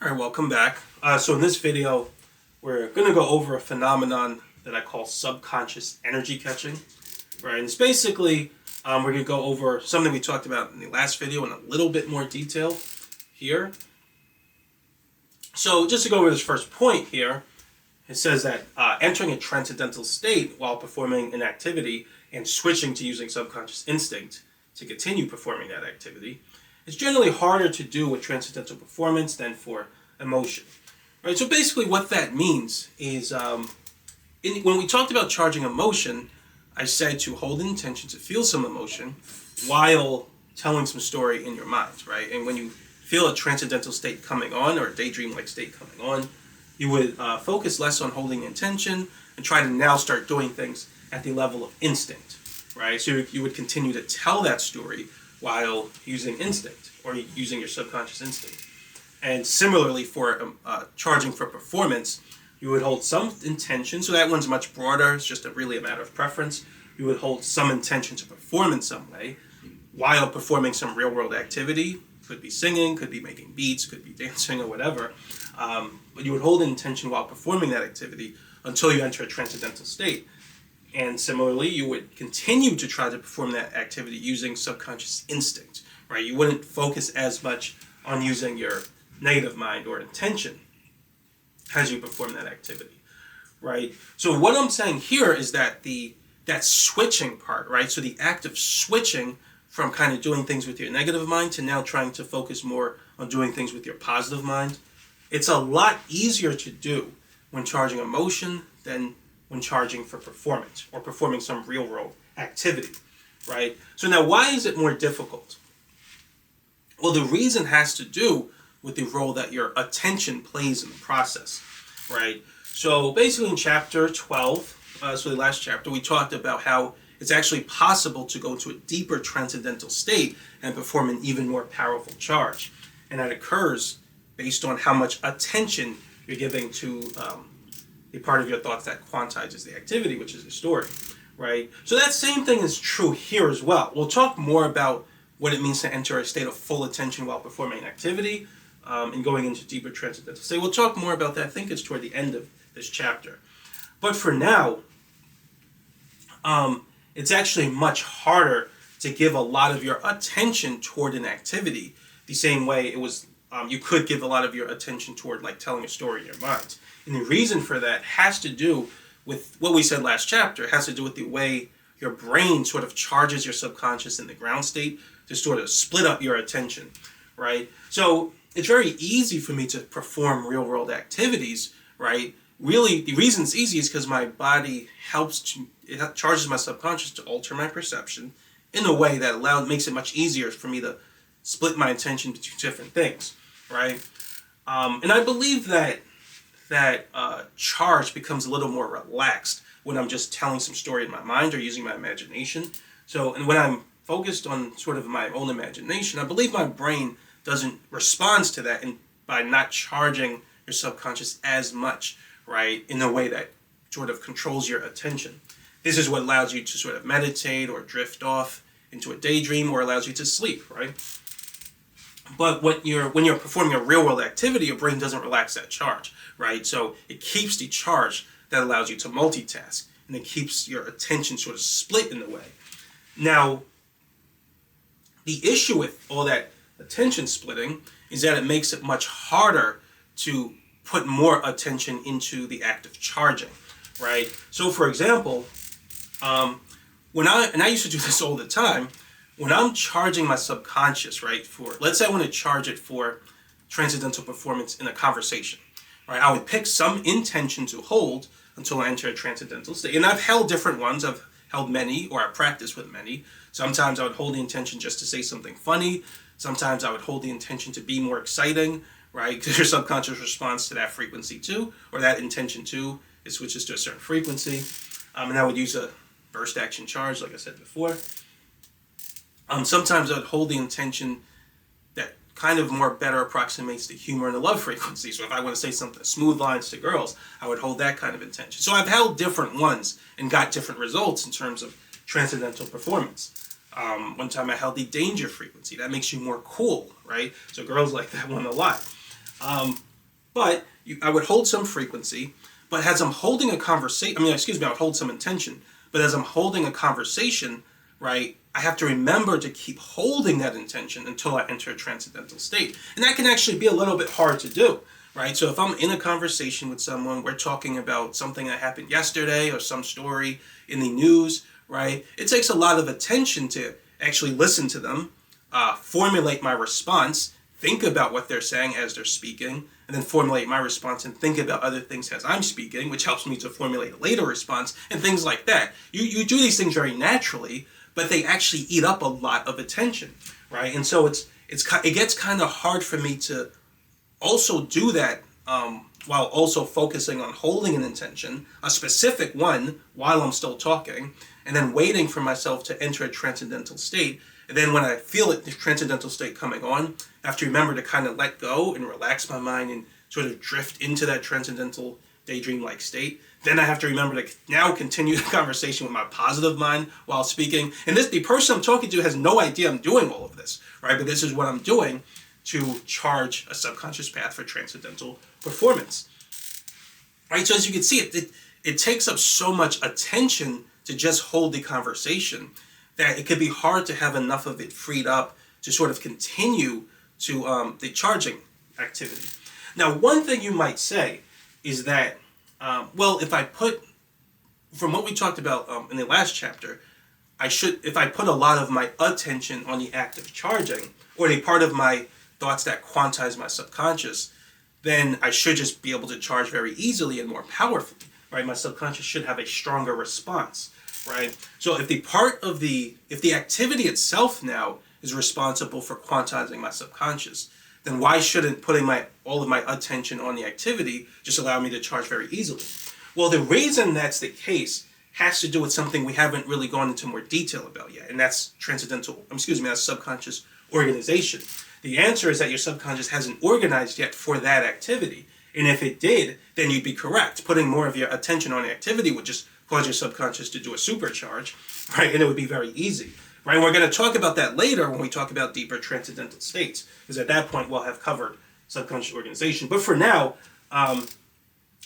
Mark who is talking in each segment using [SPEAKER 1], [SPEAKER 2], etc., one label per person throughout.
[SPEAKER 1] All right, welcome back. So in this video, we're going to go over a phenomenon that I call subconscious energy catching. Right, and it's basically we're going to go over something we talked about in the last video in a little bit more detail here. So just to go over this first point here, it says that entering a transcendental state while performing an activity and switching to using subconscious instinct to continue performing that activity is generally harder to do with transcendental performance than for emotion. Right? So basically what that means is when we talked about charging emotion, I said to hold an intention to feel some emotion while telling some story in your mind, right? And when you feel a transcendental state coming on or a daydream-like state coming on, you would focus less on holding intention and try to now start doing things at the level of instinct, right? So you would continue to tell that story while using instinct or using your subconscious instinct. And similarly for charging for performance, you would hold some intention. So that one's much broader. It's just really a matter of preference. You would hold some intention to perform in some way while performing some real-world activity. Could be singing, could be making beats, could be dancing or whatever. But you would hold an intention while performing that activity until you enter a transcendental state. And similarly, you would continue to try to perform that activity using subconscious instinct, right? You wouldn't focus as much on using your negative mind or intention as you perform that activity, right? So what I'm saying here is that that switching part, right? So the act of switching from kind of doing things with your negative mind to now trying to focus more on doing things with your positive mind, it's a lot easier to do when charging emotion than when charging for performance or performing some real-world activity, right? So now why is it more difficult? Well, the reason has to do with the role that your attention plays in the process, right? So basically in chapter 12, so the last chapter, we talked about how it's actually possible to go to a deeper transcendental state and perform an even more powerful charge. And that occurs based on how much attention you're giving to the part of your thoughts that quantizes the activity, which is the story, right? So that same thing is true here as well. We'll talk more about what it means to enter a state of full attention while performing an activity and going into deeper transcendental state. We'll talk more about that. I think it's toward the end of this chapter. But for now, it's actually much harder to give a lot of your attention toward an activity the same way it was you could give a lot of your attention toward like telling a story in your mind. And the reason for that has to do with what we said last chapter. It has to do with the way your brain sort of charges your subconscious in the ground state to sort of split up your attention, right? So it's very easy for me to perform real-world activities, right? Really, the reason it's easy is because my body it charges my subconscious to alter my perception in a way that makes it much easier for me to split my attention to two different things, right? And I believe that charge becomes a little more relaxed when I'm just telling some story in my mind or using my imagination. So, and when I'm focused on sort of my own imagination, I believe my brain doesn't respond to that and by not charging your subconscious as much, right, in a way that sort of controls your attention. This is what allows you to sort of meditate or drift off into a daydream or allows you to sleep, right? But when you're performing a real-world activity, your brain doesn't relax that charge, right? So it keeps the charge that allows you to multitask, and it keeps your attention sort of split in a way. Now, the issue with all that attention splitting is that it makes it much harder to put more attention into the act of charging, right? So, for example, I used to do this all the time, when I'm charging my subconscious, right, let's say I want to charge it for transcendental performance in a conversation, right, I would pick some intention to hold until I enter a transcendental state. And I've held different ones. I've held many, or I practice with many. Sometimes I would hold the intention just to say something funny. Sometimes I would hold the intention to be more exciting, right, because your subconscious responds to that frequency too, or that intention too. It switches to a certain frequency. And I would use a burst action charge, like I said before. Sometimes I would hold the intention that kind of more better approximates the humor and the love frequency. So if I want to say something, smooth lines to girls, I would hold that kind of intention. So I've held different ones and got different results in terms of transcendental performance. One time I held the danger frequency. That makes you more cool, right? So girls like that one a lot. But I would hold some frequency, but as I'm holding a conversation, I would hold some intention, but as I'm holding a conversation, right, I have to remember to keep holding that intention until I enter a transcendental state. And that can actually be a little bit hard to do, right? So if I'm in a conversation with someone, we're talking about something that happened yesterday or some story in the news, right? It takes a lot of attention to actually listen to them, formulate my response, think about what they're saying as they're speaking, and then formulate my response and think about other things as I'm speaking, which helps me to formulate a later response and things like that. You do these things very naturally, but they actually eat up a lot of attention, right? And so it gets kind of hard for me to also do that while also focusing on holding an intention, a specific one, while I'm still talking, and then waiting for myself to enter a transcendental state. And then when I feel it, the transcendental state coming on, I have to remember to kind of let go and relax my mind and sort of drift into that transcendental daydream-like state. Then I have to remember to now continue the conversation with my positive mind while speaking. And the person I'm talking to has no idea I'm doing all of this, right? But this is what I'm doing to charge a subconscious path for transcendental performance, right? So as you can see, it takes up so much attention to just hold the conversation that it could be hard to have enough of it freed up to sort of continue to the charging activity. Now, one thing you might say is that, if I put, from what we talked about in the last chapter, if I put a lot of my attention on the act of charging, or any part of my thoughts that quantize my subconscious, then I should just be able to charge very easily and more powerfully, right? My subconscious should have a stronger response, right? So if the activity itself now is responsible for quantizing my subconscious, then why shouldn't putting all of my attention on the activity just allow me to charge very easily? Well, the reason that's the case has to do with something we haven't really gone into more detail about yet, and that's that's subconscious organization. The answer is that your subconscious hasn't organized yet for that activity. And if it did, then you'd be correct. Putting more of your attention on the activity would just cause your subconscious to do a supercharge, right? And it would be very easy, right? And we're going to talk about that later when we talk about deeper transcendental states, because at that point we'll have covered subconscious organization. But for now,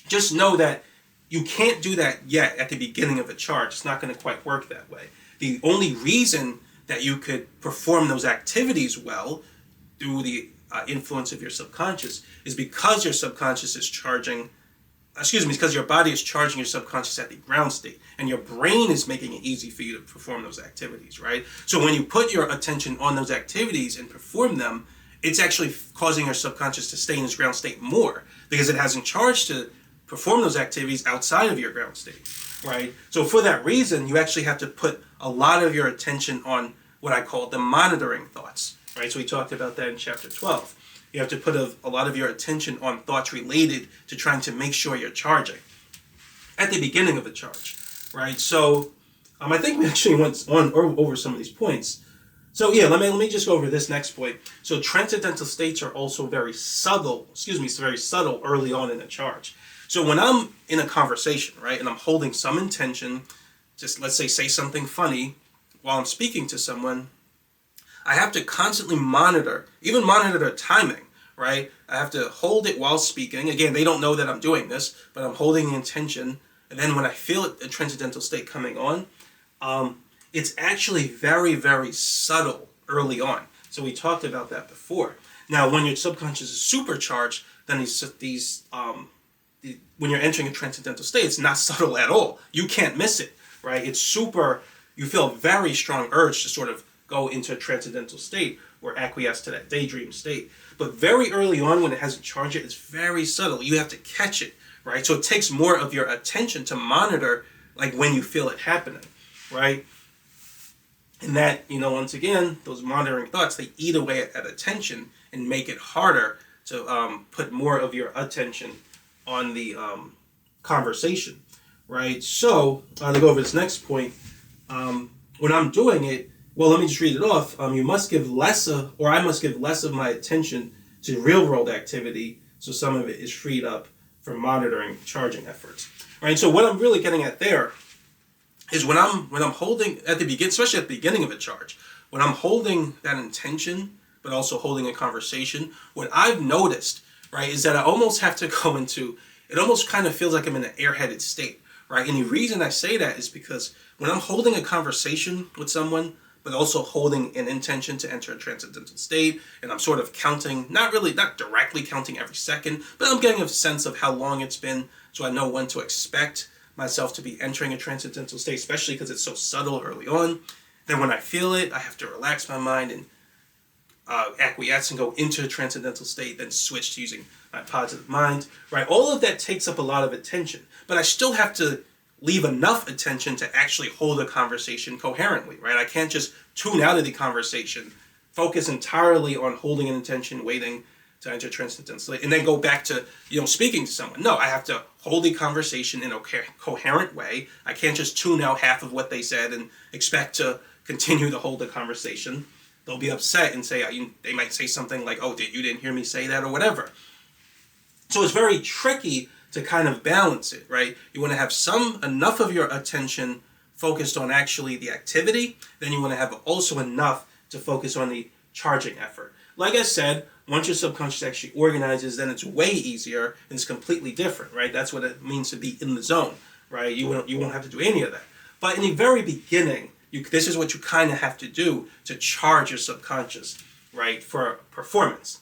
[SPEAKER 1] just know that you can't do that yet at the beginning of a charge. It's not going to quite work that way. The only reason that you could perform those activities well through the influence of your subconscious is because your subconscious is because your body is charging your subconscious at the ground state, and your brain is making it easy for you to perform those activities, right? So when you put your attention on those activities and perform them, it's actually causing your subconscious to stay in its ground state more, because it hasn't charged to perform those activities outside of your ground state, right? So for that reason, you actually have to put a lot of your attention on what I call the monitoring thoughts, right? So we talked about that in chapter 12. You have to put a lot of your attention on thoughts related to trying to make sure you're charging at the beginning of a charge, right? So I think we actually went over some of these points. So yeah, let me just go over this next point. So transcendental states are also very subtle early on in a charge. So when I'm in a conversation, right, and I'm holding some intention, just let's say something funny while I'm speaking to someone, I have to constantly monitor their timing, right? I have to hold it while speaking. Again, they don't know that I'm doing this, but I'm holding the intention. And then when I feel a transcendental state coming on, it's actually very, very subtle early on. So we talked about that before. Now, when your subconscious is supercharged, then when you're entering a transcendental state, it's not subtle at all. You can't miss it, right? You feel a very strong urge to sort of go into a transcendental state or acquiesce to that daydream state. But very early on, when it hasn't charged yet, it's very subtle. You have to catch it, right? So it takes more of your attention to monitor, like when you feel it happening, right? And that, once again, those monitoring thoughts, they eat away at attention and make it harder to put more of your attention on the conversation, right? So, to go over this next point, when I'm doing it, well, let me just read it off. I must give less of my attention to real-world activity, so some of it is freed up for monitoring charging efforts, right? So what I'm really getting at there is when I'm holding especially at the beginning of a charge, when I'm holding that intention, but also holding a conversation, what I've noticed, right, is that I almost have to go into, it almost kind of feels like I'm in an airheaded state, right? And the reason I say that is because when I'm holding a conversation with someone, but also holding an intention to enter a transcendental state, and I'm sort of counting, not directly counting every second, but I'm getting a sense of how long it's been, so I know when to expect myself to be entering a transcendental state, especially because it's so subtle early on. Then when I feel it, I have to relax my mind and acquiesce and go into a transcendental state, then switch to using my positive mind, right? All of that takes up a lot of attention, but I still have to leave enough attention to actually hold a conversation coherently, right? I can't just tune out of the conversation, focus entirely on holding an intention, waiting to enter transcendental state, and then go back to, speaking to someone. No, I have to hold the conversation in a coherent way. I can't just tune out half of what they said and expect to continue to hold the conversation. They'll be upset and say, they might say something like, oh, you didn't hear me say that, or whatever. So it's very tricky to kind of balance it, right? You want to have enough of your attention focused on actually the activity, then you want to have also enough to focus on the charging effort. Like I said, once your subconscious actually organizes, then it's way easier and it's completely different, right? That's what it means to be in the zone, right? You won't have to do any of that. But in the very beginning, this is what you kind of have to do to charge your subconscious, right, for performance.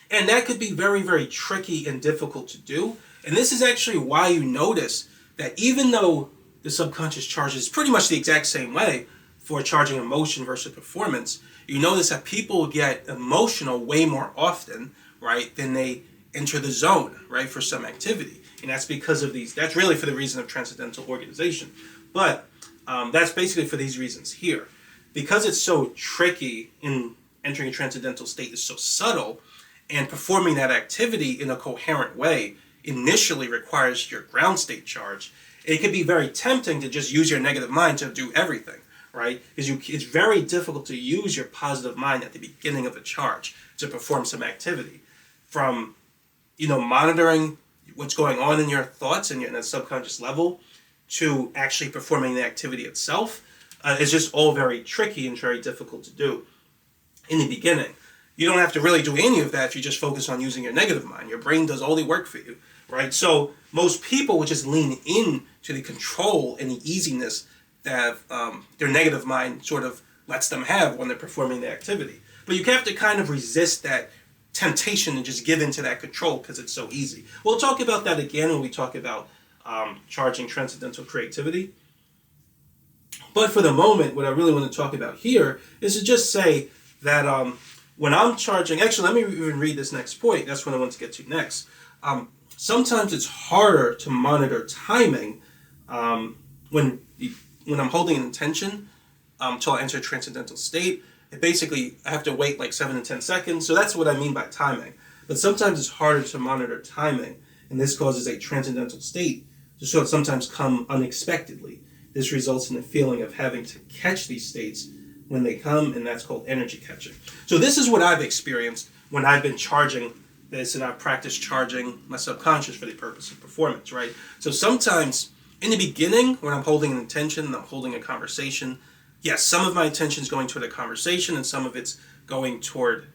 [SPEAKER 1] And that could be very, very tricky and difficult to do. And this is actually why you notice that even though the subconscious charges pretty much the exact same way for charging emotion versus performance, you notice that people get emotional way more often, right, than they enter the zone, right, for some activity. And that's because of that's really for the reason of transcendental organization. But that's basically for these reasons here. Because it's so tricky in entering a transcendental state, is so subtle, and performing that activity in a coherent way initially requires your ground state charge. It can be very tempting to just use your negative mind to do everything, right? Because it's very difficult to use your positive mind at the beginning of a charge to perform some activity. From, monitoring what's going on in your thoughts and in a subconscious level to actually performing the activity itself is just all very tricky and very difficult to do in the beginning. You don't have to really do any of that if you just focus on using your negative mind. Your brain does all the work for you, right? So most people would just lean in to the control and the easiness that their negative mind sort of lets them have when they're performing the activity. But you have to kind of resist that temptation and just give into that control because it's so easy. We'll talk about that again when we talk about charging transcendental creativity. But for the moment, what I really want to talk about here is to just say that when I'm charging, actually, let me even read this next point. That's what I want to get to next. Sometimes it's harder to monitor timing when I'm holding an intention till I enter a transcendental state. I have to wait like 7 to 10 seconds. So that's what I mean by timing. But sometimes it's harder to monitor timing, and this causes a transcendental state to sort of sometimes come unexpectedly. This results in a feeling of having to catch these states when they come, and that's called energy catching. So this is what I've experienced when I've been charging this, and I've practiced charging my subconscious for the purpose of performance, right? So sometimes in the beginning, when I'm holding an intention and I'm holding a conversation, yes, some of my attention is going toward the conversation and some of it's going toward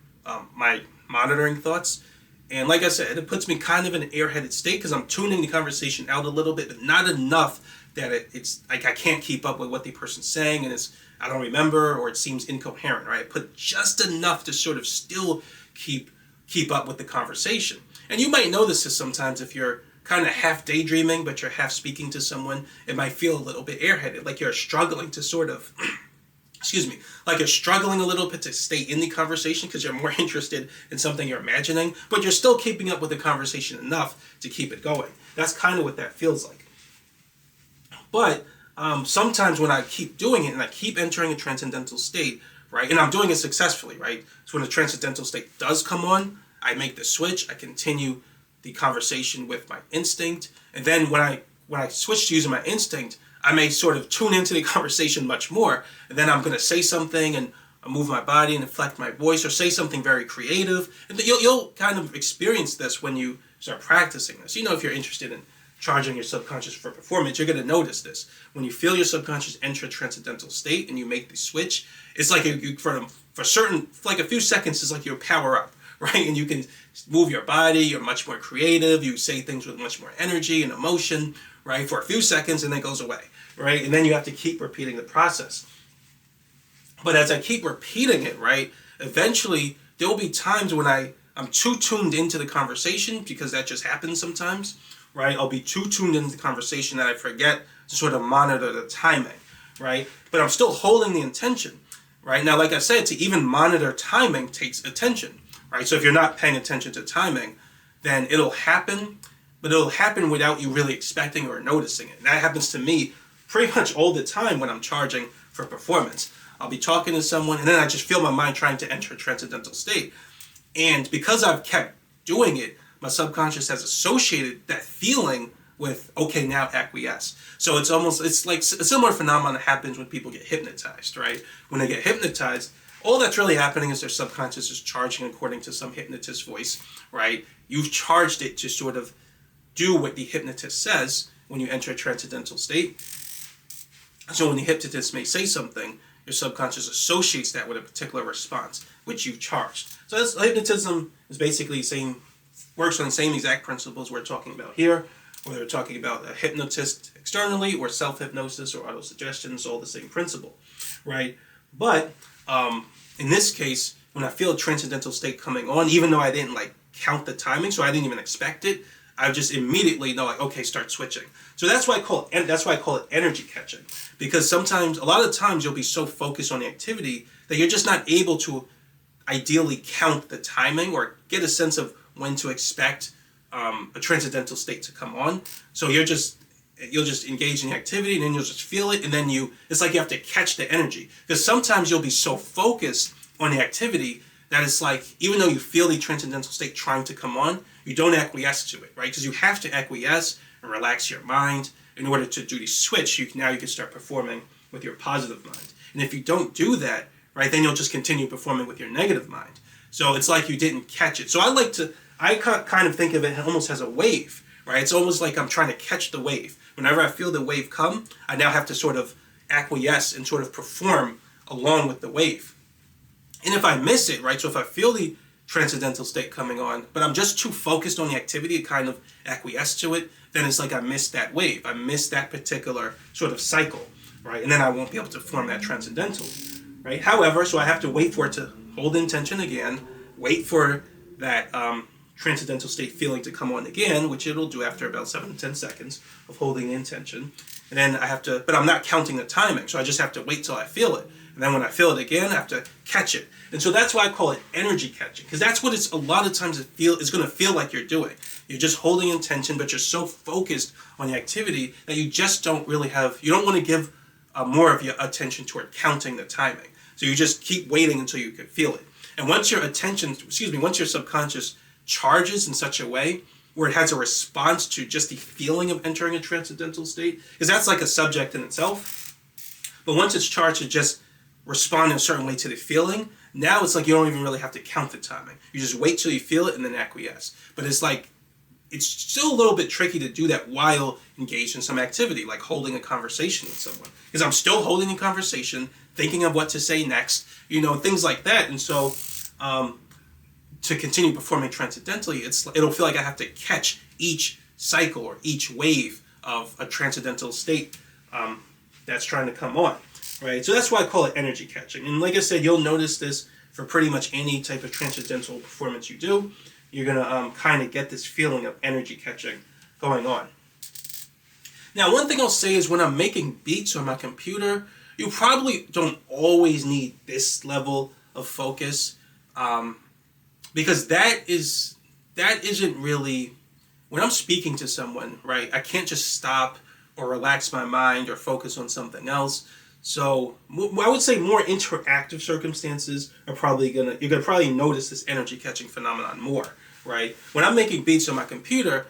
[SPEAKER 1] my monitoring thoughts. And like I said, it puts me kind of in an airheaded state because I'm tuning the conversation out a little bit, but not enough that it's like I can't keep up with what the person's saying, and I don't remember, or it seems incoherent, right? I put just enough to sort of still keep up with the conversation. And you might notice this sometimes if you're kind of half daydreaming, but you're half speaking to someone, it might feel a little bit airheaded, like you're struggling to sort of, like you're struggling a little bit to stay in the conversation because you're more interested in something you're imagining, but you're still keeping up with the conversation enough to keep it going. That's kind of what that feels like. But sometimes when I keep doing it and I keep entering a transcendental state, right, and I'm doing it successfully, right, so when the transcendental state does come on, I make the switch, I continue the conversation with my instinct, and then when I switch to using my instinct, I may sort of tune into the conversation much more, and then I'm going to say something and move my body and inflect my voice or say something very creative, and you'll kind of experience this when you start practicing this. If you're interested in charging your subconscious for performance, you're going to notice this. When you feel your subconscious enter a transcendental state and you make the switch, it's like for a few seconds, it's like you power up, right? And you can move your body, you're much more creative, you say things with much more energy and emotion, right, for a few seconds, and then it goes away, right? And then you have to keep repeating the process. But as I keep repeating it, right, eventually there will be times when I'm too tuned into the conversation, because that just happens sometimes, right? I'll be too tuned into the conversation that I forget to sort of monitor the timing, right? But I'm still holding the intention, right? Now, like I said, to even monitor timing takes attention, right? So if you're not paying attention to timing, then it'll happen, but it'll happen without you really expecting or noticing it. And that happens to me pretty much all the time when I'm charging for performance. I'll be talking to someone, and then I just feel my mind trying to enter a transcendental state. And because I've kept doing it, my subconscious has associated that feeling with, okay, now acquiesce. So it's like a similar phenomenon that happens when people get hypnotized, right? When they get hypnotized, all that's really happening is their subconscious is charging according to some hypnotist voice, right? You've charged it to sort of do what the hypnotist says when you enter a transcendental state. So when the hypnotist may say something, your subconscious associates that with a particular response, which you've charged. So this hypnotism is basically works on the same exact principles we're talking about here, whether we're talking about a hypnotist externally or self-hypnosis or autosuggestion, all the same principle, right? But in this case, when I feel a transcendental state coming on, even though I didn't count the timing, so I didn't even expect it, I just immediately know, okay, start switching. So that's why I call it energy catching, because a lot of times you'll be so focused on the activity that you're just not able to ideally count the timing or get a sense of when to expect a transcendental state to come on. So you'll just engage in the activity, and then you'll just feel it, and then it's like you have to catch the energy, because sometimes you'll be so focused on the activity that it's like, even though you feel the transcendental state trying to come on, you don't acquiesce to it, right? Because you have to acquiesce and relax your mind in order to do the switch. Now you can start performing with your positive mind. And if you don't do that, right, then you'll just continue performing with your negative mind. So it's like you didn't catch it. So I kind of think of it almost as a wave, right? It's almost like I'm trying to catch the wave. Whenever I feel the wave come, I now have to sort of acquiesce and sort of perform along with the wave. And if I miss it, right, so if I feel the transcendental state coming on, but I'm just too focused on the activity to kind of acquiesce to it, then it's like I missed that wave. I missed that particular sort of cycle, right? And then I won't be able to form that transcendental, right? However, so I have to wait for it to hold intention again, wait for that transcendental state feeling to come on again, which it'll do after about 7 to 10 seconds of holding the intention. And then but I'm not counting the timing, so I just have to wait till I feel it. And then when I feel it again, I have to catch it. And so that's why I call it energy catching, because that's what a lot of times it's going to feel like you're doing. You're just holding intention, but you're so focused on the activity that you just don't really you don't want to give more of your attention toward counting the timing. So you just keep waiting until you can feel it. And once your subconscious charges in such a way where it has a response to just the feeling of entering a transcendental state, because that's like a subject in itself. But once it's charged to just respond in a certain way to the feeling, now it's like you don't even really have to count the timing. You just wait till you feel it and then acquiesce. But it's still a little bit tricky to do that while engaged in some activity, like holding a conversation with someone. Because I'm still holding a conversation, thinking of what to say next, things like that. And so to continue performing transcendentally, it'll feel like I have to catch each cycle or each wave of a transcendental state that's trying to come on. Right, so that's why I call it energy catching. And like I said, you'll notice this for pretty much any type of transcendental performance you do. You're going to kind of get this feeling of energy catching going on. Now, one thing I'll say is when I'm making beats on my computer, you probably don't always need this level of focus, because that isn't really, when I'm speaking to someone, right, I can't just stop or relax my mind or focus on something else. So I would say more interactive circumstances you're gonna probably notice this energy catching phenomenon more, right? When I'm making beats on my computer,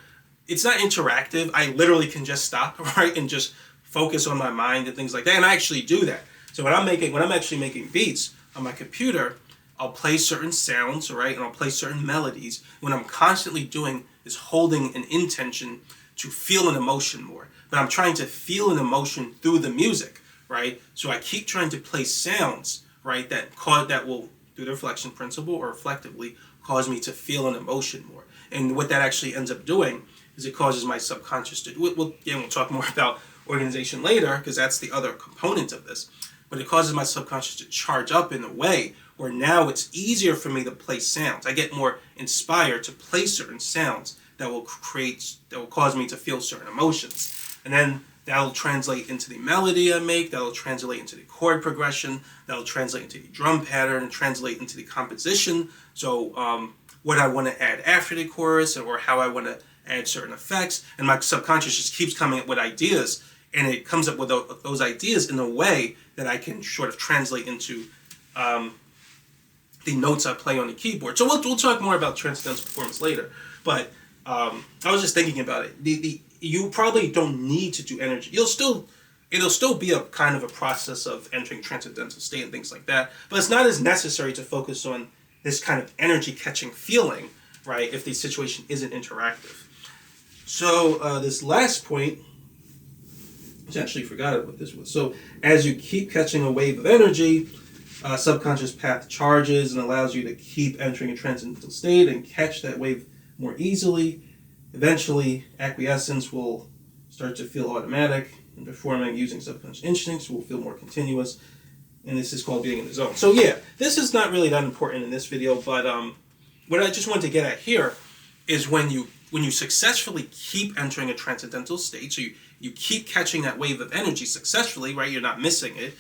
[SPEAKER 1] it's not interactive. I literally can just stop, right, and just focus on my mind and things like that. And I actually do that. So when I'm actually making beats on my computer, I'll play certain sounds, right, and I'll play certain melodies. What I'm constantly doing is holding an intention to feel an emotion more. But I'm trying to feel an emotion through the music. Right, so I keep trying to play sounds, right, that will through the reflection principle or reflectively, cause me to feel an emotion more. And what that actually ends up doing is it causes my subconscious to, we'll talk more about organization later, because that's the other component of this, but it causes my subconscious to charge up in a way where now it's easier for me to play sounds. I get more inspired to play certain sounds that will cause me to feel certain emotions. And then that'll translate into the melody I make, that'll translate into the chord progression, that'll translate into the drum pattern, and translate into the composition. So what I want to add after the chorus, or how I want to add certain effects. And my subconscious just keeps coming up with ideas, and it comes up with those ideas in a way that I can sort of translate into the notes I play on the keyboard. So we'll talk more about transcendental performance later. But I was just thinking about it. You probably don't need to do energy. It'll still be a kind of a process of entering transcendental state and things like that. But it's not as necessary to focus on this kind of energy catching feeling, right, if the situation isn't interactive. So this last point, I actually forgot what this was. So as you keep catching a wave of energy, subconscious path charges and allows you to keep entering a transcendental state and catch that wave more easily. Eventually, acquiescence will start to feel automatic, and performing using subconscious instincts will feel more continuous. And this is called being in the zone. So yeah, this is not really that important in this video, but what I just wanted to get at here is when you successfully keep entering a transcendental state, so you keep catching that wave of energy successfully, right? You're not missing it.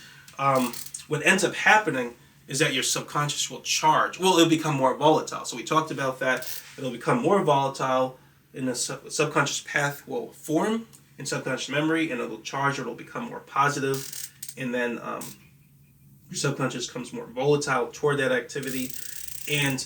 [SPEAKER 1] What ends up happening is that your subconscious will charge. Well, it'll become more volatile. So we talked about that. It'll become more volatile, and the subconscious path will form in subconscious memory, and it'll charge, or it'll become more positive, and then your subconscious becomes more volatile toward that activity. And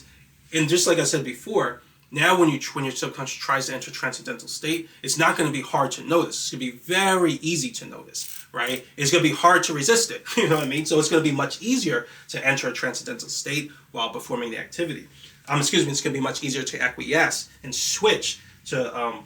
[SPEAKER 1] just like I said before, now when your subconscious tries to enter transcendental state, it's not going to be hard to notice. It's going to be very easy to notice, right? It's going to be hard to resist it, you know what I mean? So it's going to be much easier to enter a transcendental state while performing the activity. It's going to be much easier to acquiesce and switch to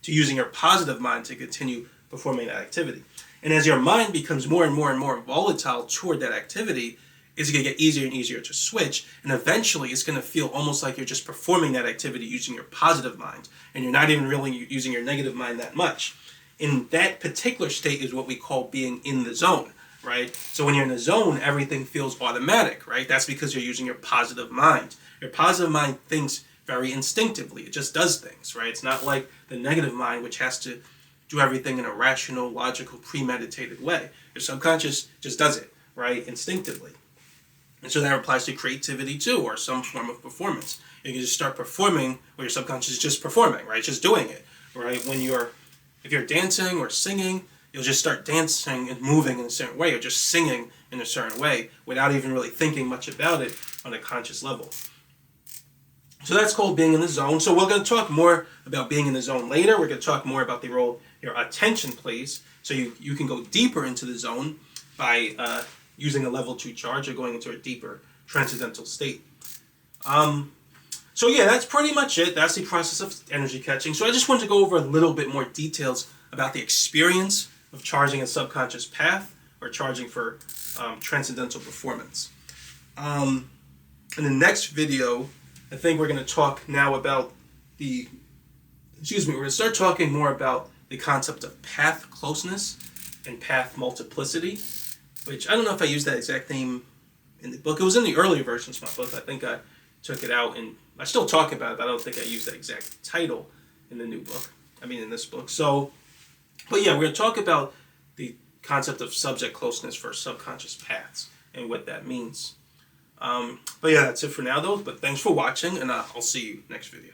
[SPEAKER 1] using your positive mind to continue performing that activity. And as your mind becomes more and more and more volatile toward that activity, it's going to get easier and easier to switch, and eventually it's going to feel almost like you're just performing that activity using your positive mind, and you're not even really using your negative mind that much. In that particular state is what we call being in the zone, right? So when you're in the zone, everything feels automatic, right? That's because you're using your positive mind. Your positive mind thinks very instinctively. It just does things, right? It's not like the negative mind, which has to do everything in a rational, logical, premeditated way. Your subconscious just does it, right? Instinctively. And so that applies to creativity too, or some form of performance. You can just start performing where your subconscious is just performing, right? Just doing it, right? If you're dancing or singing, you'll just start dancing and moving in a certain way, or just singing in a certain way without even really thinking much about it on a conscious level. So that's called being in the zone. So we're going to talk more about being in the zone later. We're going to talk more about the role your attention plays. So you can go deeper into the zone by using a level 2 charge or going into a deeper transcendental state. So yeah, that's pretty much it. That's the process of energy catching. So I just wanted to go over a little bit more details about the experience of charging a subconscious path or charging for transcendental performance. In the next video, I think we're going to talk now about we're going to start talking more about the concept of path closeness and path multiplicity, which I don't know if I used that exact name in the book. It was in the earlier versions of my book. I think I took it out, and I still talk about it, but I don't think I used that exact title in the new book. In this book. So, but yeah, we're going to talk about the concept of subject closeness for subconscious paths and what that means. But yeah, that's it for now though. But thanks for watching, and I'll see you next video.